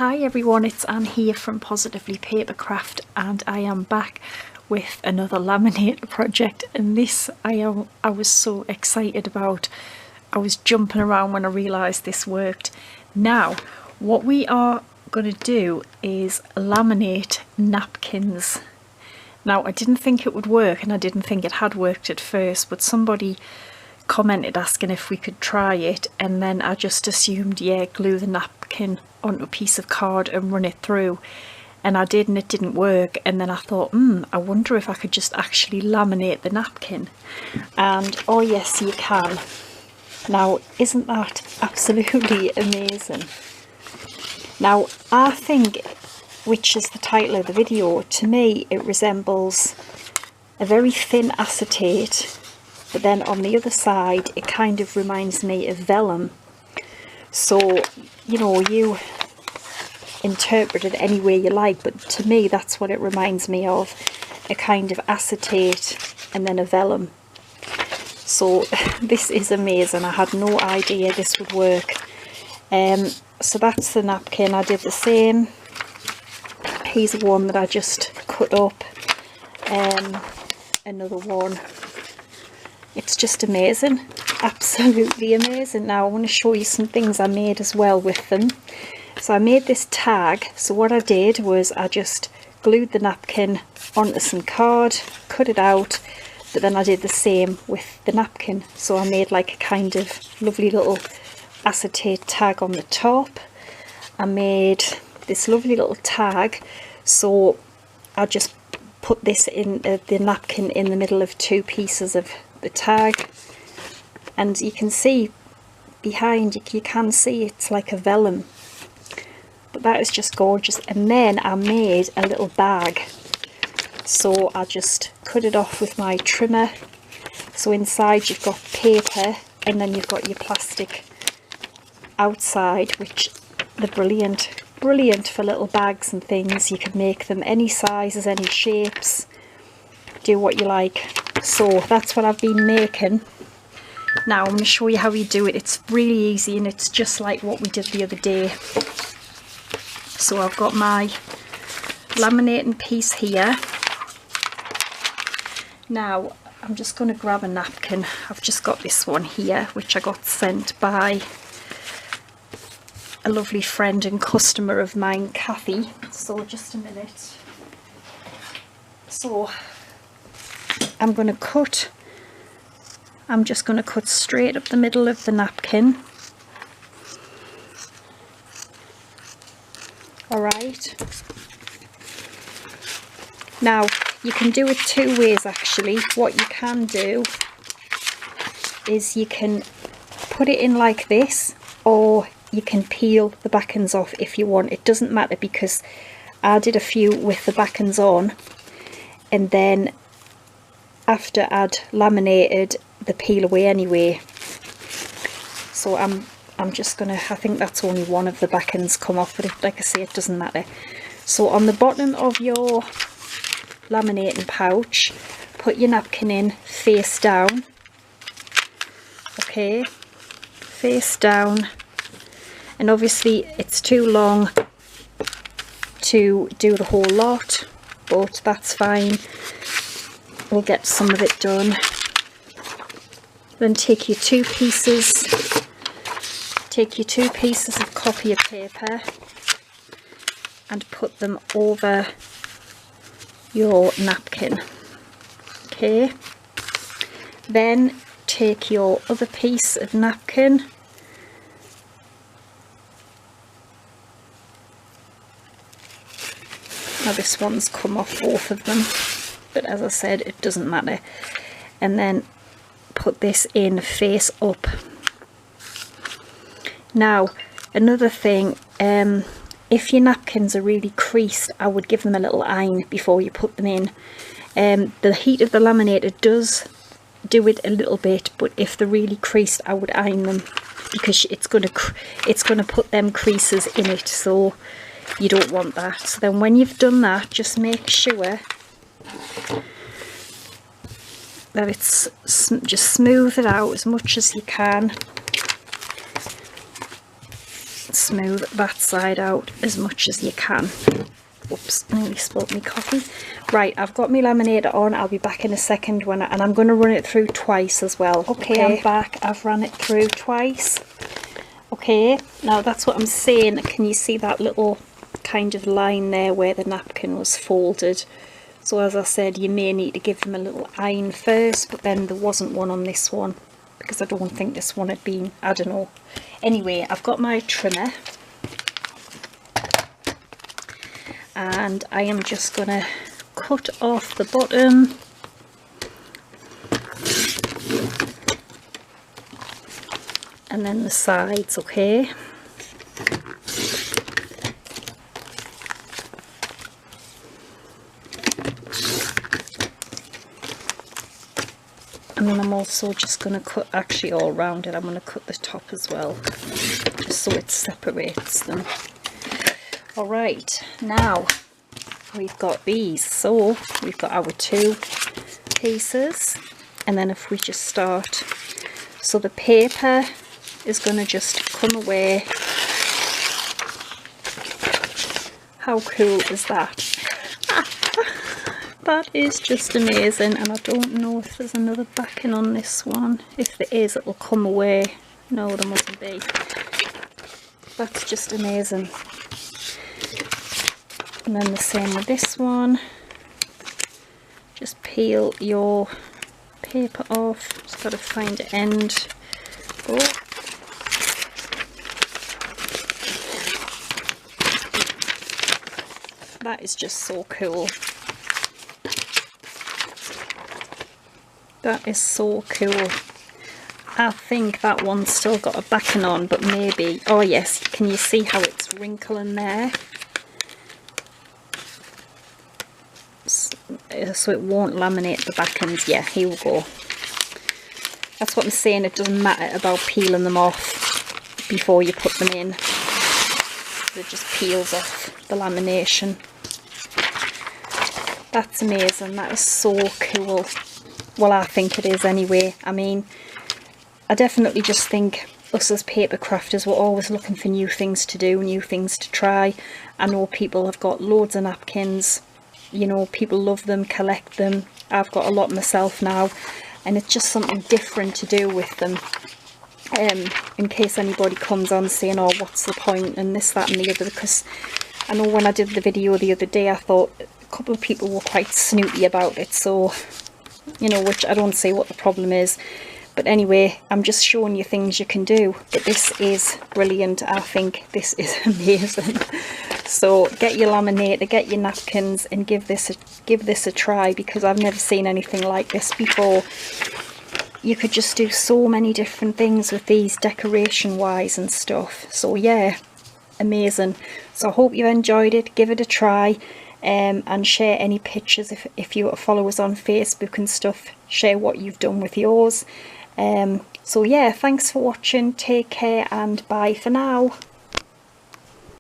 Hi everyone, it's Anne here from Positively Papercraft, and I am back with another laminator project, and this I was so excited about. I was jumping around when I realised this worked. Now what we are going to do is laminate napkins. Now I didn't think it would work, and I didn't think it had worked at first, but somebody commented asking if we could try it, and then I just assumed, yeah, glue the napkin onto a piece of card and run it through, and I did, and it didn't work. And then I thought, I wonder if I could just actually laminate the napkin, and oh yes, you can. Now isn't that absolutely amazing? Now I think, which is the title of the video, to me it resembles a very thin acetate, but then on the other side it kind of reminds me of vellum. So, you know, you interpret it any way you like, but to me that's what it reminds me of, a kind of acetate and then a vellum. So this is amazing. I had no idea this would work. So that's the napkin. I did the same. Here's one that I just cut up. Another one. It's just amazing, absolutely amazing. Now I want to show you some things I made as well with them. So I made this tag. So what I did was I just glued the napkin onto some card, cut it out, but then I did the same with the napkin. So I made like a kind of lovely little acetate tag on the top. I made this lovely little tag, so I just put this in the napkin in the middle of two pieces of the tag, and you can see behind, you can see it's like a vellum, but that is just gorgeous. And then I made a little bag, so I just cut it off with my trimmer. So inside you've got paper, and then you've got your plastic outside, which they're brilliant for little bags and things. You can make them any sizes, any shapes, do what you like. So that's what I've been making. Now I'm going to show you how you do it. It's really easy, and it's just like what we did the other day. So I've got my laminating piece here. Now I'm just going to grab a napkin. I've just got this one here, which I got sent by a lovely friend and customer of mine, Kathy. So just a minute. So I'm just going to cut straight up the middle of the napkin. Alright. Now you can do it two ways actually. What you can do is you can put it in like this, or you can peel the back ends off if you want. It doesn't matter, because I did a few with the back ends on, and then after I'd laminated the peel away anyway. So I'm just gonna, I think that's only one of the back ends come off, but like I say, it doesn't matter. So on the bottom of your laminating pouch, put your napkin in face down. Okay, face down. And obviously it's too long to do the whole lot, but that's fine. We'll get some of it done. Then take your two pieces of copy paper and put them over your napkin. Okay. Then take your other piece of napkin . Now this one's come off both of them, but as I said, it doesn't matter. And then put this in face up. Now another thing, if your napkins are really creased, I would give them a little iron before you put them in. The heat of the laminator does do it a little bit, but if they're really creased, I would iron them, because it's going to put them creases in it, so you don't want that. So then when you've done that, just make sure that it's, just smooth it out as much as you can. smooth that side out as much as you can. Whoops, nearly spilled my coffee. Right, I've got my laminator on. I'll be back in a second and I'm going to run it through twice as well. Okay, I'm back. I've run it through twice. Okay, now that's what I'm saying. Can you see that little kind of line there where the napkin was folded? So as I said, you may need to give them a little iron first, but then there wasn't one on this one because I don't think this one had been, I don't know. Anyway, I've got my trimmer and I am just going to cut off the bottom and then the sides, okay? And then I'm also just going to cut, actually all round it, I'm going to cut the top as well, just so it separates them. Alright, now we've got these, so we've got our two pieces, and then if we just start, so the paper is going to just come away. How cool is that? That is just amazing, and I don't know if there's another backing on this one. If there is, it'll come away. No, there mustn't be. That's just amazing. And then the same with this one. Just peel your paper off. Just got to find an end. Oh. That is just so cool. That is so cool. I think that one's still got a backing on, but maybe, oh yes, can you see how it's wrinkling there? So it won't laminate the backends. Yeah, here we go. That's what I'm saying, it doesn't matter about peeling them off before you put them in. It just peels off the lamination. That's amazing, that is so cool. Well, I think it is anyway. I mean, I definitely just think us as paper crafters, we're always looking for new things to do, new things to try. I know people have got loads of napkins, you know, people love them, collect them. I've got a lot myself now, and it's just something different to do with them. In case anybody comes on saying, oh, what's the point, and this, that and the other, because I know when I did the video the other day, I thought a couple of people were quite snooty about it, so, you know, which I don't see what the problem is. But anyway, I'm just showing you things you can do. But this is brilliant. I think this is amazing. So get your laminator, get your napkins, and give this a try, because I've never seen anything like this before. You could just do so many different things with these, decoration wise and stuff. So yeah, amazing. So I hope you enjoyed it. Give it a try. And share any pictures if you follow us on Facebook and stuff. Share what you've done with yours. So yeah, thanks for watching, take care, and bye for now.